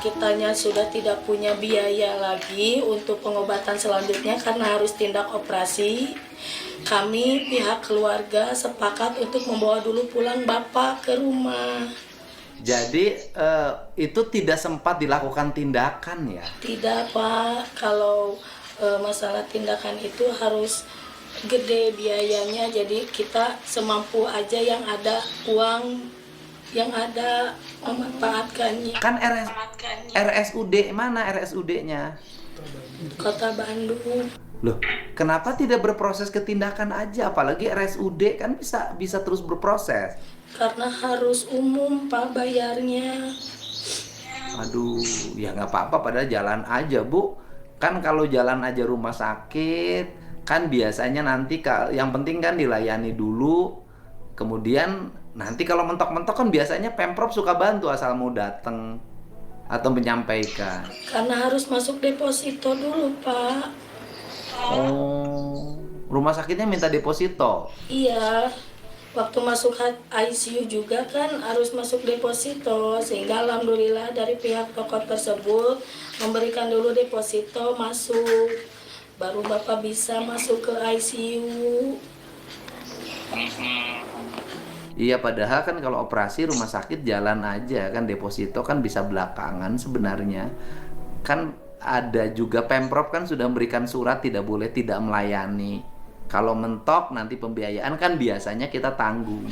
kitanya sudah tidak punya biaya lagi untuk pengobatan selanjutnya karena harus tindak operasi, kami pihak keluarga sepakat untuk membawa dulu pulang Bapak ke rumah. Jadi itu tidak sempat dilakukan tindakan ya? Tidak Pak, kalau masalah tindakan itu harus gede biayanya, jadi kita semampu aja yang ada uang yang ada memanfaatkannya. Kan RSUD mana RSUD-nya? Kota Bandung. Loh, kenapa tidak berproses ke tindakan aja? Apalagi RSUD kan bisa terus berproses. Karena harus umum Pak bayarnya. Aduh, ya nggak apa-apa, padahal jalan aja Bu. Kan kalau jalan aja rumah sakit, kan biasanya nanti yang penting kan dilayani dulu. Kemudian nanti kalau mentok-mentok kan biasanya Pemprov suka bantu asal mau datang atau menyampaikan. Karena harus masuk deposito dulu Pak. Oh, rumah sakitnya minta deposito. Iya, waktu masuk ICU juga kan harus masuk deposito, sehingga alhamdulillah dari pihak dokter tersebut memberikan dulu deposito masuk, baru Bapak bisa masuk ke ICU. Iya, padahal kan kalau operasi rumah sakit jalan aja kan, deposito kan bisa belakangan sebenarnya. Kan ada juga Pemprov kan sudah memberikan surat tidak boleh tidak melayani. Kalau mentok nanti pembiayaan kan biasanya kita tanggung.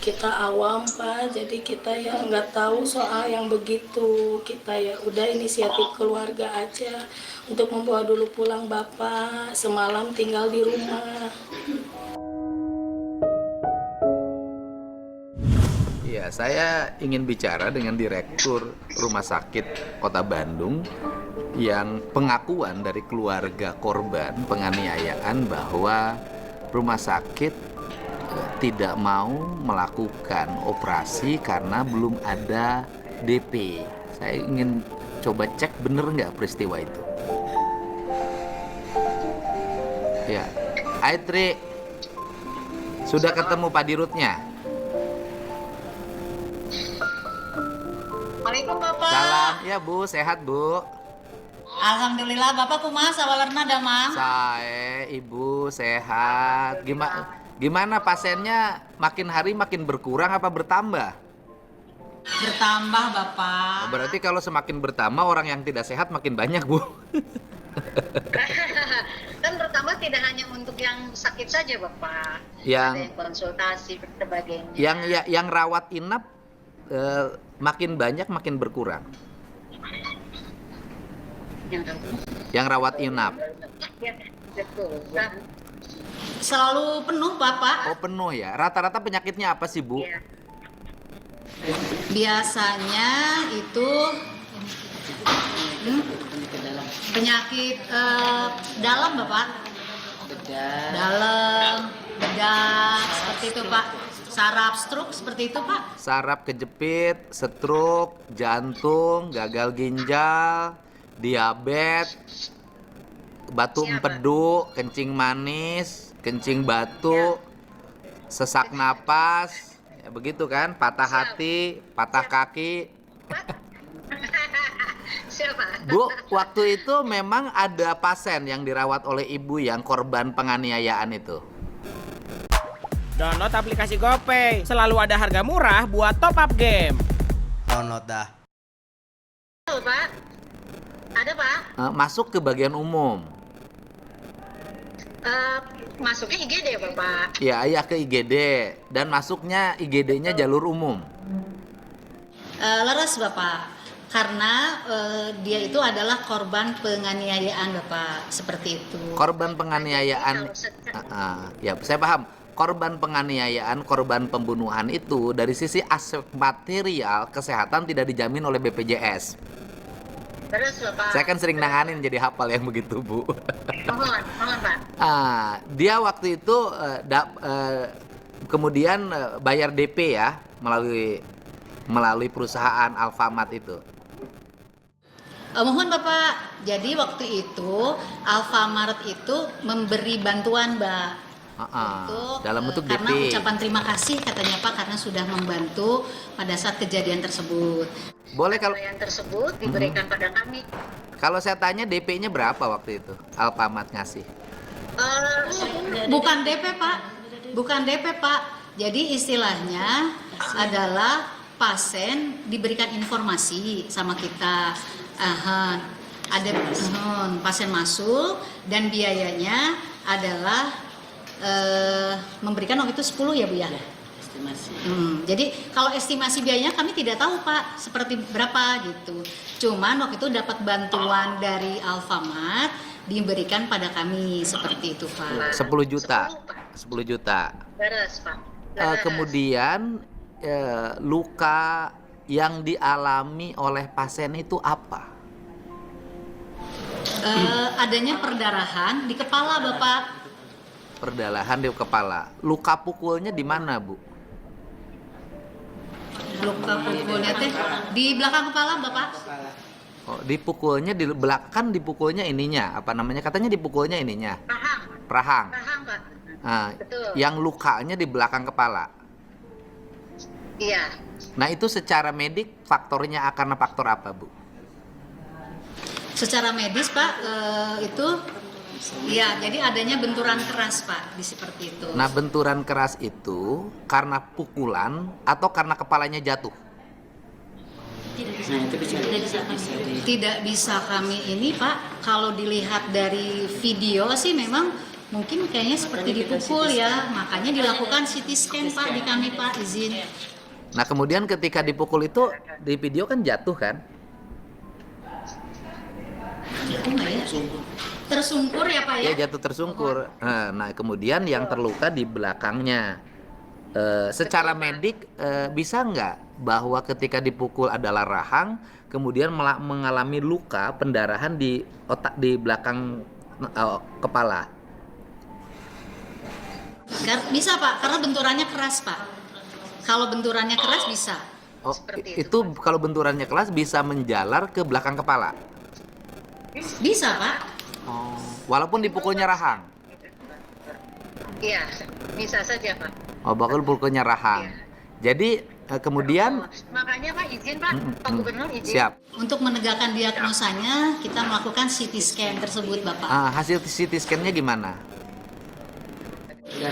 Kita awam Pak, jadi kita ya nggak tahu soal yang begitu. Kita ya udah inisiatif keluarga aja untuk membawa dulu pulang Bapak, semalam tinggal di rumah. Ya, saya ingin bicara dengan Direktur Rumah Sakit Kota Bandung yang pengakuan dari keluarga korban penganiayaan bahwa rumah sakit tidak mau melakukan operasi karena belum ada DP. Saya ingin coba cek bener nggak peristiwa itu. Ya, Aitri, sudah ketemu Pak Dirutnya? Assalamualaikum Bapak. Salam, ya Bu, sehat Bu? Alhamdulillah Bapak kumaha sawalerna da Mang? Saya, Ibu sehat. Gimana pasiennya makin hari makin berkurang apa bertambah? Bertambah Bapak. Berarti kalau semakin bertambah orang yang tidak sehat makin banyak Bu. Kan bertambah tidak hanya untuk yang sakit saja Bapak. Yang- Ada yang konsultasi dan sebagainya. Yang rawat inap makin banyak makin berkurang. Yang rawat inap. Ya, betul. Nah, selalu penuh Bapak. Oh, penuh ya. Rata-rata penyakitnya apa sih Bu? Ya. Biasanya itu penyakit dalam Bapak. Dalam, bedah, seperti itu Pak. Saraf, stroke seperti itu Pak. Saraf kejepit, stroke, jantung, gagal ginjal, diabetes, batu Siapa? empedu, kencing manis, kencing batu, sesak napas, ya begitu kan? Patah hati, patah kaki. Siapa? Bu, waktu itu memang ada pasien yang dirawat oleh ibu yang korban penganiayaan itu. Download aplikasi GoPay, selalu ada harga murah buat top up game. Download dah. Halo Pak. Ada Pak. Masuk ke bagian umum. Masuknya IGD ya Bapak. Ya, iya ke IGD dan masuknya IGD-nya jalur umum. Leres Bapak. Karena dia itu adalah korban penganiayaan Bapak, seperti itu. Korban penganiayaan, ya saya paham. Korban penganiayaan, korban pembunuhan itu dari sisi aspek material kesehatan tidak dijamin oleh BPJS. Terus Bapak. Saya kan sering nanganin jadi hafal yang begitu Bu. Mohon Pak. Dia waktu itu kemudian bayar DP ya melalui perusahaan Alfamart itu. Mohon Bapak. Jadi waktu itu Alfamart itu memberi bantuan Mbak. Dalam bentuk karena DP. ucapan terima kasih katanya Pak karena sudah membantu pada saat kejadian tersebut. Boleh kalau Yang tersebut diberikan pada kami. kalau saya tanya DP-nya berapa waktu itu? Alfamart ngasih. Bukan DP Pak, bukan DP Pak. Jadi istilahnya adalah pasien diberikan informasi sama kita. Ada pasien masuk dan biayanya adalah memberikan waktu itu 10 ya Bu ya. Jadi kalau estimasi biayanya kami tidak tahu Pak seperti berapa gitu. Cuman waktu itu dapat bantuan dari Alfamart diberikan pada kami seperti itu Pak. 10 juta. 10 juta. Beres Pak. Kemudian luka yang dialami oleh pasien itu apa? Adanya perdarahan di kepala Bapak. Perdarahan di kepala. Luka pukulnya di mana, Bu? Luka pukulnya teh di belakang kepala Bapak. Oh, dipukulnya di belakang, dipukulnya ininya, apa namanya? Katanya dipukulnya ininya. Rahang. Rahang Pak. Nah, Betul. yang lukanya di belakang kepala. Iya. Nah, itu secara medik faktornya karena faktor apa, Bu? Secara medis Pak itu ya jadi adanya benturan keras Pak di seperti itu. Nah, benturan keras itu karena pukulan atau karena kepalanya jatuh? Tidak bisa kami ini Pak. Kalau dilihat dari video sih memang mungkin kayaknya seperti dipukul ya. Makanya dilakukan CT scan Pak di kami Pak izin. Nah, kemudian ketika dipukul itu di video kan jatuh kan? Tersungkur ya Pak ya? Dia jatuh tersungkur. Nah, kemudian yang terluka di belakangnya. Secara medik bisa nggak bahwa ketika dipukul adalah rahang, kemudian mengalami luka pendarahan di otak di belakang kepala? Bisa Pak, karena benturannya keras Pak. Kalau benturannya keras bisa. Oh, itu kalau benturannya keras bisa menjalar ke belakang kepala. Bisa Pak. Oh, walaupun dipukulnya rahang. Iya, bisa saja Pak. Oh, bakal pukulnya rahang. Jadi kemudian Makanya Pak izin Pak, Pak Gubernur izin. siap. Untuk menegakkan diagnosanya, kita melakukan CT scan tersebut Bapak. Hasil CT scan-nya gimana?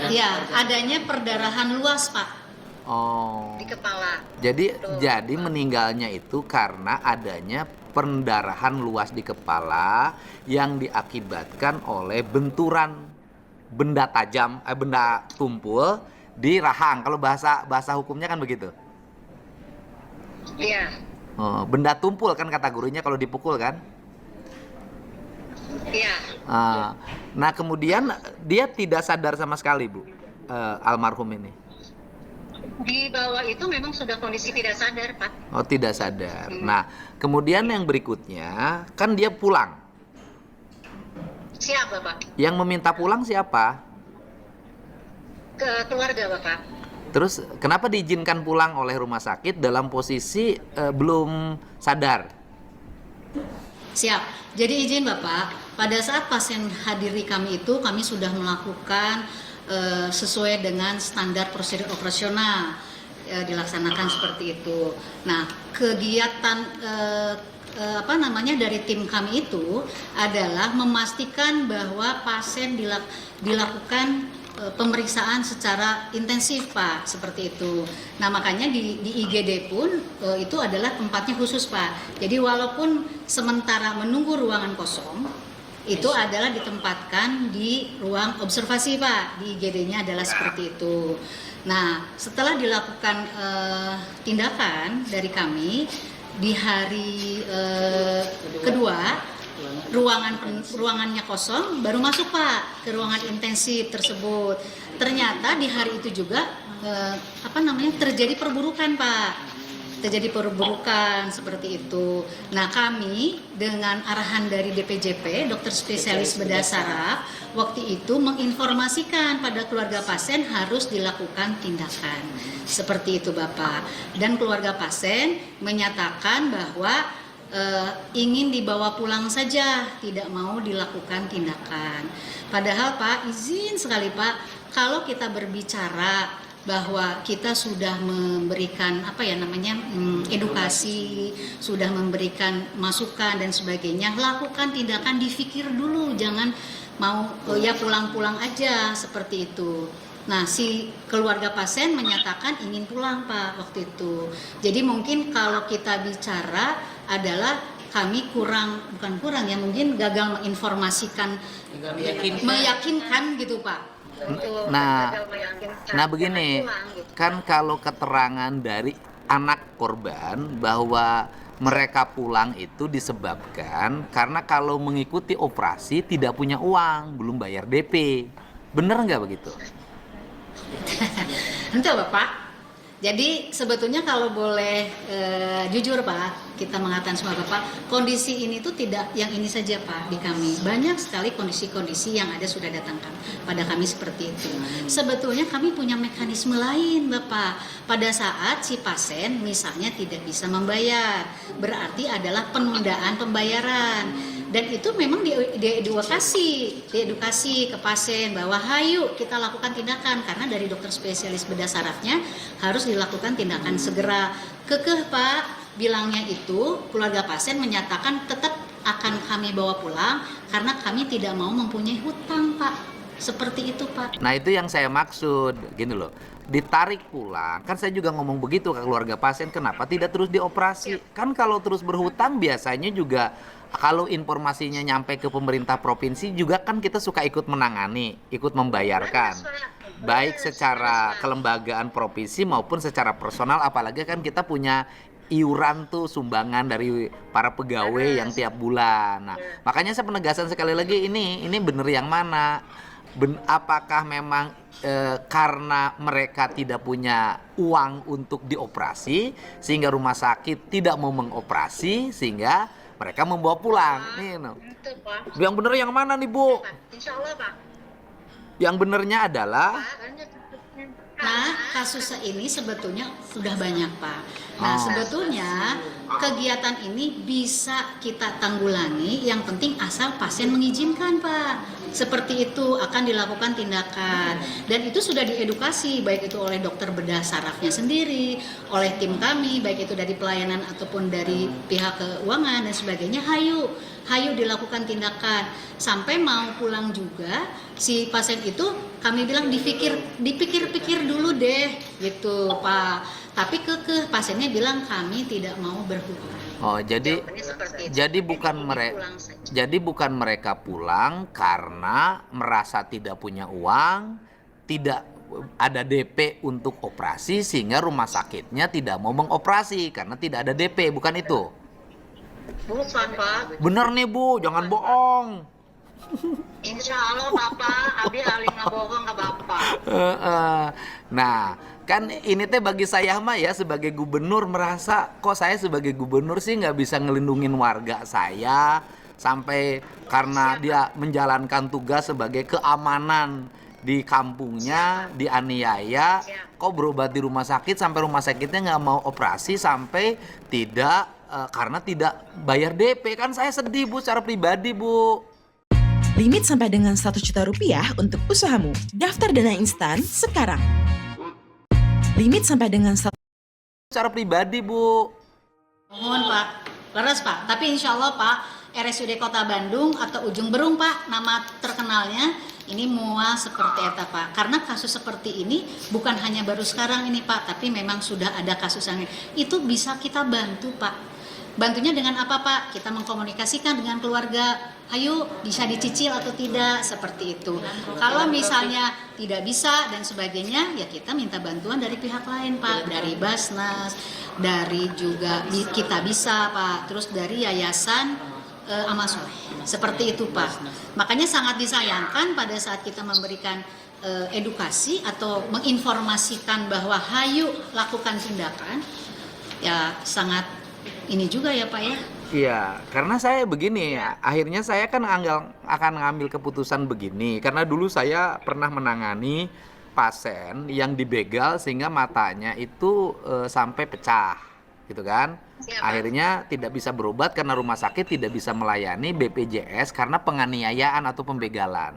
Ya, adanya perdarahan luas Pak Oh. di kepala. Jadi meninggalnya itu karena adanya pendarahan luas di kepala yang diakibatkan oleh benturan benda tajam, benda tumpul di rahang. Kalau bahasa hukumnya kan begitu. Iya. Oh, benda tumpul kan kata gurunya kalau dipukul kan. Iya. Nah kemudian dia tidak sadar sama sekali Bu, almarhum ini. Di bawah itu memang sudah kondisi tidak sadar Pak. Oh tidak sadar. Nah kemudian yang berikutnya kan dia pulang. Siap Bapak. Yang meminta pulang siapa? Ke keluarga Bapak. Terus kenapa diizinkan pulang oleh rumah sakit dalam posisi belum sadar? Siap. Jadi izin Bapak, pada saat pasien hadir di kami itu kami sudah melakukan sesuai dengan standar prosedur operasional dilaksanakan seperti itu. Nah, kegiatan dari tim kami itu adalah memastikan bahwa pasien dilakukan pemeriksaan secara intensif Pak, seperti itu. Nah makanya di IGD pun itu adalah tempatnya khusus Pak. Jadi walaupun sementara menunggu ruangan kosong, itu adalah ditempatkan di ruang observasi Pak. Di IGD-nya adalah seperti itu. Nah setelah dilakukan tindakan dari kami di hari kedua, ruangannya kosong, baru masuk Pak ke ruangan intensif tersebut. Ternyata di hari itu juga terjadi perburukan Pak. Terjadi perburukan seperti itu. Nah kami dengan arahan dari DPJP, dokter spesialis bedah saraf, waktu itu menginformasikan pada keluarga pasien harus dilakukan tindakan. Seperti itu Bapak. Dan keluarga pasien menyatakan bahwa ingin dibawa pulang saja, tidak mau dilakukan tindakan. Padahal Pak, izin sekali Pak, kalau kita berbicara bahwa kita sudah memberikan edukasi, sudah memberikan masukan dan sebagainya, lakukan tindakan, dipikir dulu, jangan mau ya pulang-pulang aja seperti itu. Nah, si keluarga pasien menyatakan ingin pulang Pak waktu itu. Jadi mungkin kalau kita bicara adalah kami bukan kurang ya, mungkin gagal menginformasikan, meyakinkan gitu Pak. Nah begini, kan kalau keterangan dari anak korban bahwa mereka pulang itu disebabkan karena kalau mengikuti operasi tidak punya uang, belum bayar DP. Bener nggak begitu? Itu Bapak. Jadi sebetulnya kalau boleh jujur Pak, kita mengatakan semua Bapak, kondisi ini tuh tidak yang ini saja Pak di kami. Banyak sekali kondisi-kondisi yang ada sudah datangkan pada kami seperti itu. Sebetulnya kami punya mekanisme lain Bapak. Pada saat si pasien misalnya tidak bisa membayar, berarti adalah penundaan pembayaran. Dan itu memang diedukasi ke pasien bahwa hayu kita lakukan tindakan, karena dari dokter spesialis bedah sarafnya harus dilakukan tindakan segera. Kekeh Pak, bilangnya itu keluarga pasien menyatakan tetap akan kami bawa pulang karena kami tidak mau mempunyai hutang Pak. Seperti itu Pak. Nah itu yang saya maksud, gini loh, ditarik pulang. Kan saya juga ngomong begitu ke keluarga pasien, kenapa tidak terus dioperasi? Kan kalau terus berhutang biasanya juga kalau informasinya nyampe ke pemerintah provinsi juga kan kita suka ikut menangani, ikut membayarkan. Baik secara kelembagaan provinsi maupun secara personal, apalagi kan kita punya iuran tuh sumbangan dari para pegawai yang tiap bulan. Nah, makanya saya penegasan sekali lagi ini bener yang mana? Apakah memang karena mereka tidak punya uang untuk dioperasi sehingga rumah sakit tidak mau mengoperasi sehingga mereka membawa pulang? Nih, no. Yang bener yang mana nih Bu? Insya Allah Pak. Yang benernya adalah Nah, kasus ini sebetulnya sudah banyak Pak. Nah, sebetulnya kegiatan ini bisa kita tanggulangi, yang penting asal pasien mengizinkan Pak. Seperti itu akan dilakukan tindakan. Dan itu sudah diedukasi, baik itu oleh dokter bedah sarafnya sendiri, oleh tim kami, baik itu dari pelayanan ataupun dari pihak keuangan dan sebagainya. Hayu dilakukan tindakan. Sampai mau pulang juga, si pasien itu kami bilang dipikir-pikir dulu deh gitu Pak. Tapi kekeh pasiennya bilang kami tidak mau berhutang. oh jadi bukan mereka pulang karena merasa tidak punya uang, tidak ada DP untuk operasi sehingga rumah sakitnya tidak mau mengoperasi karena tidak ada DP, bukan itu? Bukan Pak. Bener nih Bu, jangan bohong. Insya Allah Bapak, abi alih bohong ke Bapak. Nah, kan ini teh bagi saya mah ya sebagai gubernur merasa kok saya sebagai gubernur sih nggak bisa ngelindungin warga saya sampai karena dia menjalankan tugas sebagai keamanan di kampungnya dianiaya, kok berobat di rumah sakit sampai rumah sakitnya nggak mau operasi sampai tidak karena tidak bayar DP. Kan saya sedih Bu secara pribadi Bu. Limit sampai dengan 1 juta rupiah untuk usahamu. Daftar Dana Instan sekarang. Limit sampai dengan 1 secara pribadi Bu. Mohon Pak, leres Pak. Tapi insya Allah Pak, RSUD Kota Bandung atau Ujung Berung Pak, nama terkenalnya ini mual seperti eta Pak. Karena kasus seperti ini bukan hanya baru sekarang ini Pak, tapi memang sudah ada kasus yang itu bisa kita bantu Pak. Bantunya dengan apa Pak? Kita mengkomunikasikan dengan keluarga, ayo bisa dicicil atau tidak, seperti itu. Kalau misalnya tidak bisa dan sebagainya, ya kita minta bantuan dari pihak lain Pak, dari Basnas, dari juga kita bisa Pak, terus dari Yayasan Amal Soleh. Seperti itu Pak. Makanya sangat disayangkan pada saat kita memberikan edukasi atau menginformasikan bahwa hayu lakukan tindakan, ya sangat ini juga ya Pak ya. Iya, karena saya begini, akhirnya saya kan akan ngambil keputusan begini. Karena dulu saya pernah menangani pasien yang dibegal sehingga matanya itu sampai pecah. gitu kan. Siap. Akhirnya tidak bisa berobat karena rumah sakit tidak bisa melayani BPJS karena penganiayaan atau pembegalan.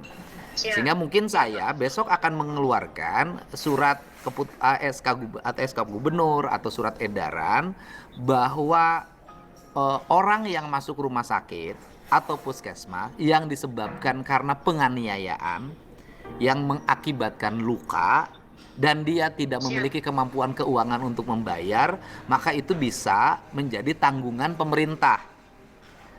Siap. Sehingga mungkin saya besok akan mengeluarkan surat SK gubernur atau surat edaran bahwa orang yang masuk rumah sakit atau puskesmas yang disebabkan karena penganiayaan yang mengakibatkan luka dan dia tidak memiliki kemampuan keuangan untuk membayar, maka itu bisa menjadi tanggungan pemerintah.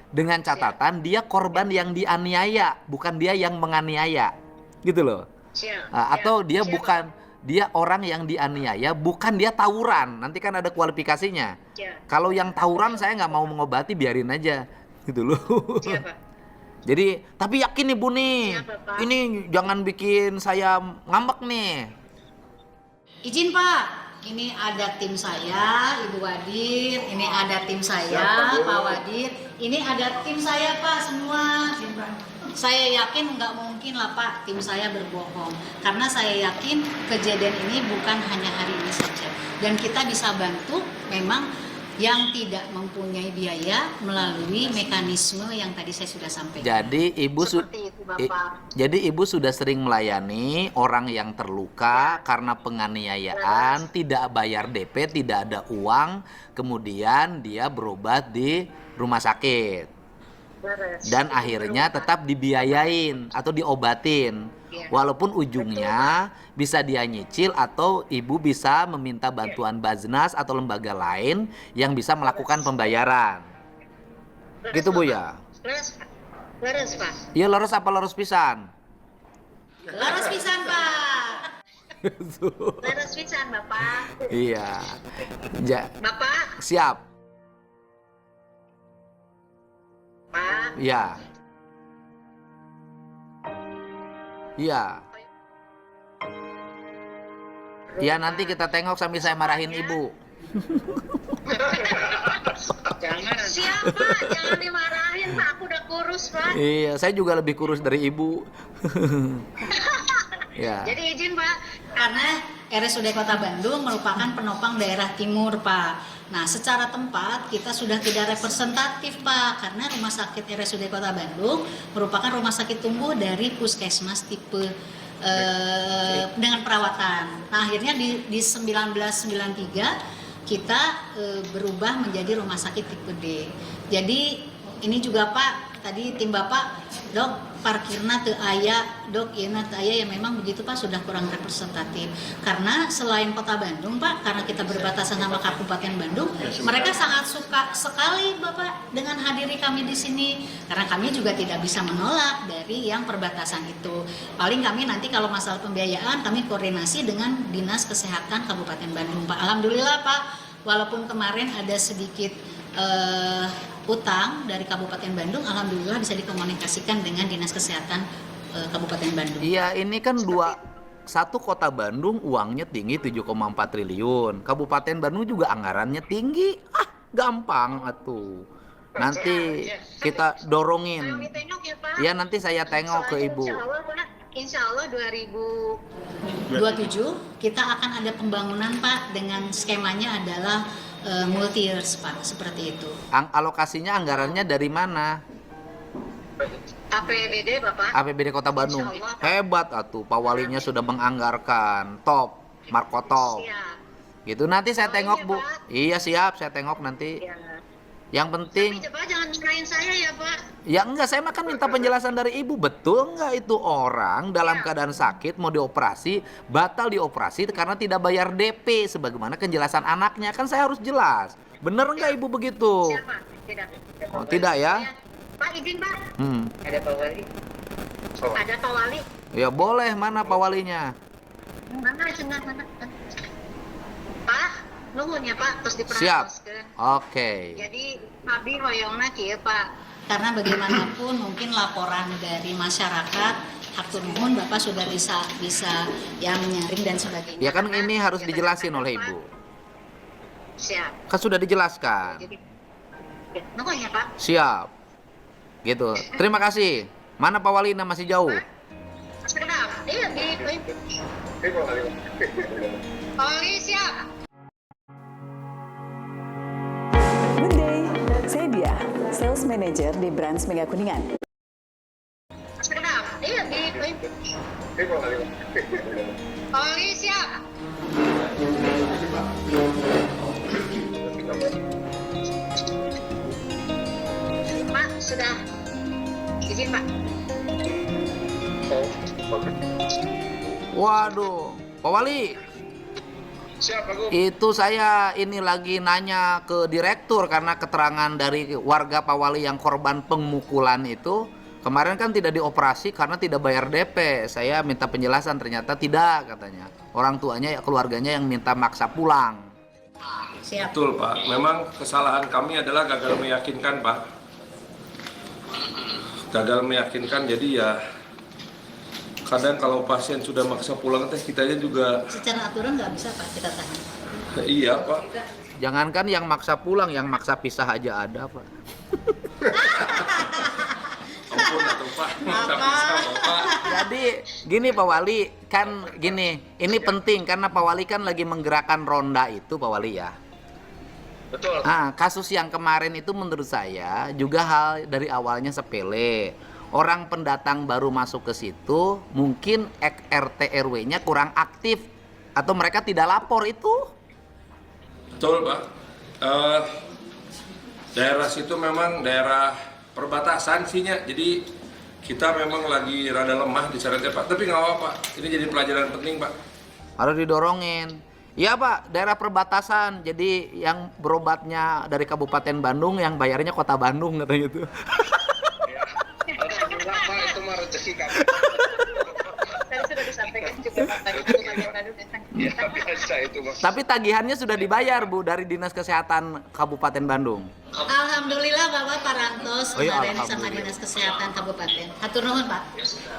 Dengan catatan dia korban yang dianiaya, bukan dia yang menganiaya. Gitu loh. Siap. Atau dia Siap. bukan dia orang yang dianiaya, bukan dia tawuran. Nanti kan ada kualifikasinya. Siap. Kalau yang tawuran saya nggak mau mengobati, biarin aja. Gitu loh. Siap, Pak. Jadi, tapi yakin nih Bu nih, Siap, Bapak. ini jangan bikin saya ngambek nih. Izin Pak, ini ada tim saya, Ibu Wadir, ini ada tim saya, Pak Wadir, ini ada tim saya Pak semua. Saya yakin nggak mungkin lah Pak tim saya berbohong, karena saya yakin kejadian ini bukan hanya hari ini saja, dan kita bisa bantu memang yang tidak mempunyai biaya melalui mekanisme yang tadi saya sudah sampaikan. Jadi Seperti itu, Bapak. jadi Ibu sudah sering melayani orang yang terluka karena penganiayaan, tidak bayar DP, tidak ada uang, kemudian dia berobat di rumah sakit. Beres. Dan akhirnya tetap dibiayain atau diobatin. Iya. Walaupun ujungnya bisa dia nyicil atau ibu bisa meminta bantuan Baznas atau lembaga lain yang bisa melakukan pembayaran. Gitu Bu ya? Beres, Pak. Iya, leres apa leres pisan? Laras pisan Pak. Beres pisan, Bapak. Iya. Bapak, Siap. Pak. Iya. Iya. Iya, nanti kita tengok sambil saya marahin ibu. Siapa? Jangan dimarahin, Pak. Aku udah kurus, Pak. Iya, saya juga lebih kurus dari ibu. Ya. Jadi izin, Pak. Karena RSUD Kota Bandung merupakan penopang daerah timur, Pak. Nah, secara tempat kita sudah tidak representatif, Pak, karena Rumah Sakit RSUD Kota Bandung merupakan rumah sakit tumbuh dari puskesmas tipe dengan perawatan. Nah, akhirnya di 1993 kita berubah menjadi rumah sakit tipe D. Jadi ini juga Pak, tadi tim Bapak, Dok, parkirna teu aya, Dok, ieu teu aya, ya memang begitu Pak, sudah kurang representatif. Karena selain Kota Bandung Pak, karena kita berbatasan sama Kabupaten Bandung, mereka sangat suka sekali Bapak dengan hadiri kami di sini. Karena kami juga tidak bisa menolak dari yang perbatasan itu. Paling kami nanti kalau masalah pembiayaan kami koordinasi dengan Dinas Kesehatan Kabupaten Bandung Pak. Alhamdulillah Pak, walaupun kemarin ada sedikit utang dari Kabupaten Bandung, alhamdulillah bisa dikomunikasikan dengan Dinas Kesehatan Kabupaten Bandung. Iya, ini kan satu Kota Bandung uangnya tinggi 7,4 triliun. Kabupaten Bandung juga anggarannya tinggi. Gampang atuh. Nanti kita dorongin. Kami tengok ya, Pak. Ya, nanti saya tengok ke Ibu. Insya Allah 27 kita akan ada pembangunan Pak, dengan skemanya adalah multi years Pak, seperti itu. Alokasinya anggarannya dari mana? APBD, Bapak. APBD Kota Bandung. Insya Allah. Hebat atuh, Pak Walinya sudah menganggarkan. Top, Markotop. Siap. Gitu, nanti saya Oh, tengok iya, Bu. Pak. Iya, siap, saya tengok nanti. Ya. Yang penting, Tapi coba jangan marahin saya ya, Pak. ya enggak, saya makan minta penjelasan dari Ibu. Betul enggak itu orang dalam keadaan sakit mau dioperasi, batal dioperasi karena tidak bayar DP sebagaimana penjelasan anaknya. Kan saya harus jelas. Bener enggak Ibu begitu? Siapa? Tidak. Oh, tidak ya? Pak, izin, Pak. Ada Pak Wali. Ada Pak Wali. Ya boleh, mana Pak Walinya? Mana cenah mana? Pak, nuhun ya Pak, terus Siap. diperhatikan. Oke. Jadi Abi hoyongna kieu Pak. Karena bagaimanapun mungkin laporan dari masyarakat, hatur nuhun Bapak sudah bisa ya menyaring dan sebagainya. Ya kan ini harus dijelasin oleh Ibu. Siap. Kan sudah dijelaskan. Jadi nuhun ya Pak. Siap. Gitu. Terima kasih. Mana Pak Walina masih jauh? Sedap. Iya di Wali siap. Sales Manager di Brands Mega Kuningan. Mas Genap, iya di Oli siap. Pak, sudah izin Pak. Waduh, Pak Wali. Siap, Pak. Itu saya ini lagi nanya ke direktur karena keterangan dari warga Pak Wali yang korban pemukulan itu kemarin kan tidak dioperasi karena tidak bayar DP. Saya minta penjelasan, ternyata tidak katanya. Orang tuanya, keluarganya yang minta maksa pulang. Siap. Betul, Pak. Memang kesalahan kami adalah gagal meyakinkan, Pak. Gagal meyakinkan, jadi ya kadang kalau pasien sudah maksa pulang, kitanya juga Secara aturan nggak bisa Pak kita tahan. iya, Pak. Jangankan yang maksa pulang, yang maksa pisah aja ada, Pak. Ampun atuh, Pak. Maksa pisah, Bapak. Jadi gini Pak Wali, kan gini, ini penting karena Pak Wali kan lagi menggerakkan ronda itu Pak Wali ya. Betul. Kasus yang kemarin itu menurut saya juga hal dari awalnya sepele. Orang pendatang baru masuk ke situ, mungkin RT RW-nya kurang aktif atau mereka tidak lapor itu. Betul, Pak. Daerah situ memang daerah perbatasan sihnya, jadi kita memang lagi rada lemah di sana, Pak. Tapi nggak apa-apa, ini jadi pelajaran penting, Pak. Harus didorongin. Iya Pak, daerah perbatasan. Jadi yang berobatnya dari Kabupaten Bandung, yang bayarnya Kota Bandung katanya gitu. Alhamdulillah, Pak, itu mah rezeki kami. Tadi sudah disampaikan juga Pak tadi Kabupaten Bandung datang. Ya, biasa itu, Mas. Tapi tagihannya sudah dibayar Bu dari Dinas Kesehatan Kabupaten Bandung. Alhamdulillah Bapak Parantos Oh iya, kemarin sama alhamdulillah. Dinas Kesehatan Kabupaten. Hatur nuhun Pak.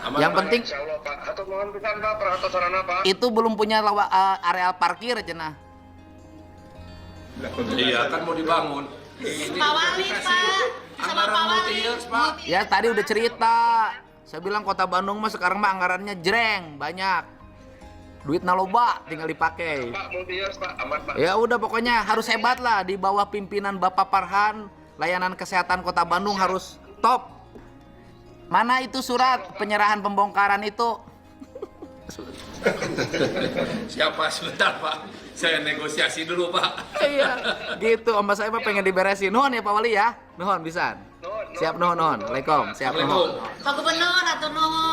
Aman, Yang Pak, penting- insya Allah, Pak. Atau mohon pisan, Pak, perhatian sarana, Pak. Itu belum punya areal parkir cenah. Iya, kan mau dibangun. Pak Wali Pak, sama Pak Wali. Ya tadi udah cerita. Saya bilang Kota Bandung mah sekarang mah anggarannya jreng, banyak. Duit naloba tinggal dipakai. Pak, multi-years, Pak. Aman, Pak. Ya udah pokoknya harus hebat lah di bawah pimpinan Bapak Farhan. Layanan kesehatan Kota Bandung harus top. Mana itu surat penyerahan pembongkaran itu? Siapa sebentar, Pak? Saya negosiasi dulu, Pak. Iya, gitu. Oma saya mah pengen diberesin. Nuhun ya Pak Wali ya. Nuhun bisa. Siap nuhun. Waalaikumsalam. Siap nuhun. Pak Gubernur, hatur nuhun.